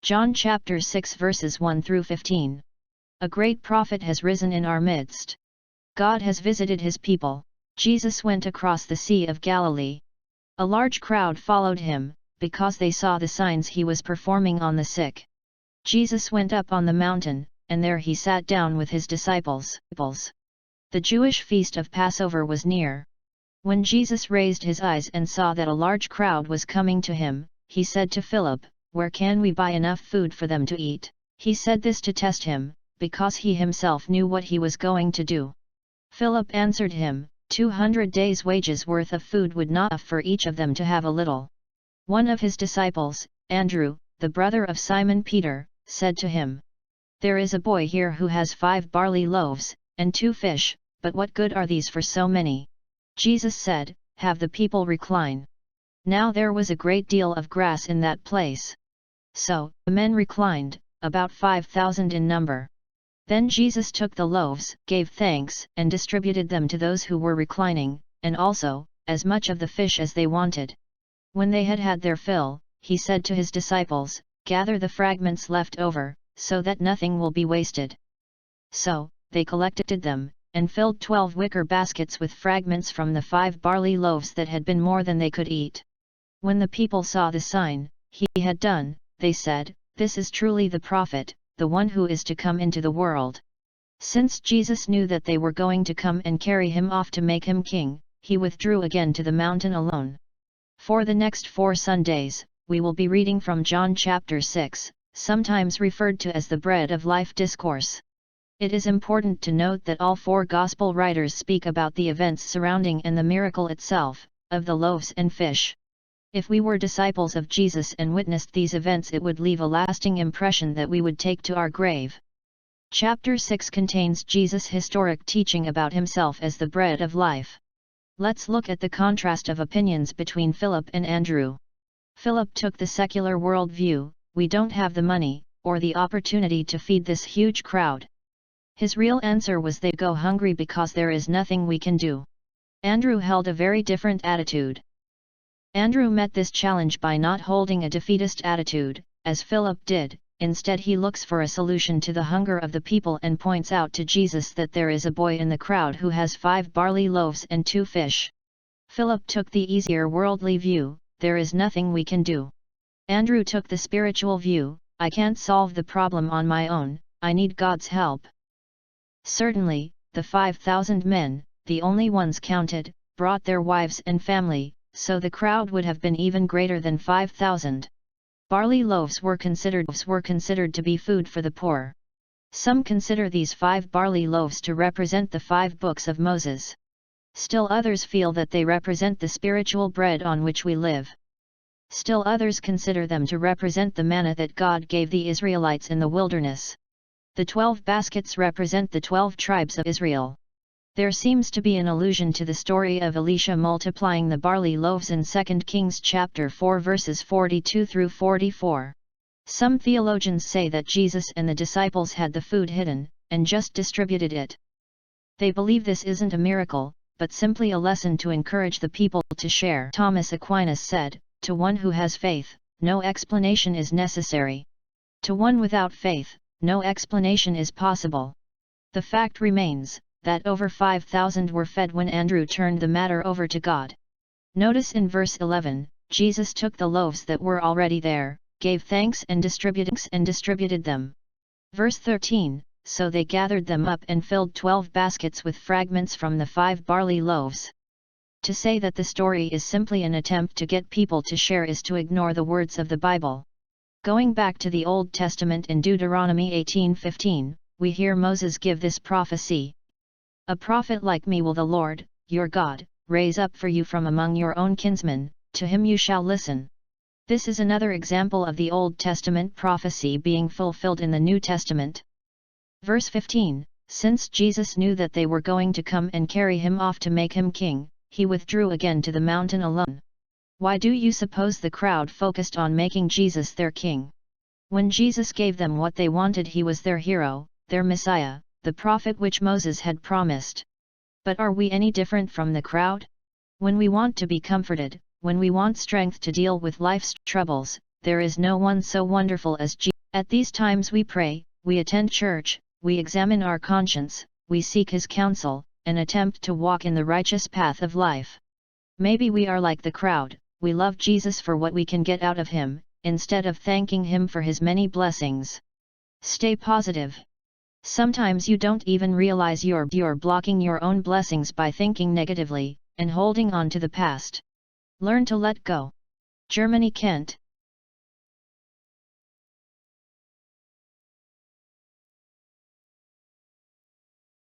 John chapter 6 verses 1 through 15. A great prophet has risen in our midst. God has visited his people. Jesus went across the Sea of Galilee. A large crowd followed him, because they saw the signs he was performing on the sick. Jesus went up on the mountain, and there he sat down with his disciples. The Jewish feast of Passover was near. When Jesus raised his eyes and saw that a large crowd was coming to him, he said to Philip, "Where can we buy enough food for them to eat?" He said this to test him, because he himself knew what he was going to do. Philip answered him, 200 days' wages worth of food would not enough for each of them to have a little. One of his disciples, Andrew, the brother of Simon Peter, said to him, "There is a boy here who has 5 barley loaves, and 2 fish, but what good are these for so many?" Jesus said, "Have the people recline." Now there was a great deal of grass in that place. So, the men reclined, about 5,000 in number. Then Jesus took the loaves, gave thanks, and distributed them to those who were reclining, and also, as much of the fish as they wanted. When they had had their fill, he said to his disciples, "Gather the fragments left over, so that nothing will be wasted." So, they collected them, and filled 12 wicker baskets with fragments from the 5 barley loaves that had been more than they could eat. When the people saw the sign he had done, they said, "This is truly the prophet, the one who is to come into the world." Since Jesus knew that they were going to come and carry him off to make him king, he withdrew again to the mountain alone. For the next 4 Sundays, we will be reading from John chapter 6, sometimes referred to as the Bread of Life discourse. It is important to note that all 4 Gospel writers speak about the events surrounding and the miracle itself, of the loaves and fish. If we were disciples of Jesus and witnessed these events, it would leave a lasting impression that we would take to our grave. Chapter 6 contains Jesus' historic teaching about himself as the bread of life. Let's look at the contrast of opinions between Philip and Andrew. Philip took the secular world view, "We don't have the money, or the opportunity to feed this huge crowd." His real answer was, "They go hungry because there is nothing we can do." Andrew held a very different attitude. Andrew met this challenge by not holding a defeatist attitude, as Philip did. Instead, he looks for a solution to the hunger of the people and points out to Jesus that there is a boy in the crowd who has 5 barley loaves and 2 fish. Philip took the easier worldly view, "There is nothing we can do." Andrew took the spiritual view, "I can't solve the problem on my own, I need God's help." Certainly, the 5,000 men, the only ones counted, brought their wives and family, so the crowd would have been even greater than 5,000. Barley loaves were considered to be food for the poor. Some consider these 5 barley loaves to represent the 5 books of Moses. Still others feel that they represent the spiritual bread on which we live. Still others consider them to represent the manna that God gave the Israelites in the wilderness. The 12 baskets represent the 12 tribes of Israel. There seems to be an allusion to the story of Elisha multiplying the barley loaves in 2 Kings chapter 4 verses 42 through 44. Some theologians say that Jesus and the disciples had the food hidden, and just distributed it. They believe this isn't a miracle, but simply a lesson to encourage the people to share. Thomas Aquinas said, "To one who has faith, no explanation is necessary. To one without faith, no explanation is possible." The fact remains that over 5,000 were fed when Andrew turned the matter over to God. Notice in verse 11, Jesus took the loaves that were already there, gave thanks and distributed them. Verse 13, so they gathered them up and filled 12 baskets with fragments from the 5 barley loaves. To say that the story is simply an attempt to get people to share is to ignore the words of the Bible. Going back to the Old Testament in Deuteronomy 18:15, we hear Moses give this prophecy. "A prophet like me will the Lord, your God, raise up for you from among your own kinsmen, to him you shall listen." This is another example of the Old Testament prophecy being fulfilled in the New Testament. Verse 15, since Jesus knew that they were going to come and carry him off to make him king, he withdrew again to the mountain alone. Why do you suppose the crowd focused on making Jesus their king? When Jesus gave them what they wanted, he was their hero, their Messiah, the prophet which Moses had promised. But are we any different from the crowd? When we want to be comforted, when we want strength to deal with life's troubles, there is no one so wonderful as Jesus. At these times we pray, we attend church, we examine our conscience, we seek His counsel, and attempt to walk in the righteous path of life. Maybe we are like the crowd, we love Jesus for what we can get out of Him, instead of thanking Him for His many blessings. Stay positive. Sometimes you don't even realize you're blocking your own blessings by thinking negatively, and holding on to the past. Learn to let go. Germany, Kent.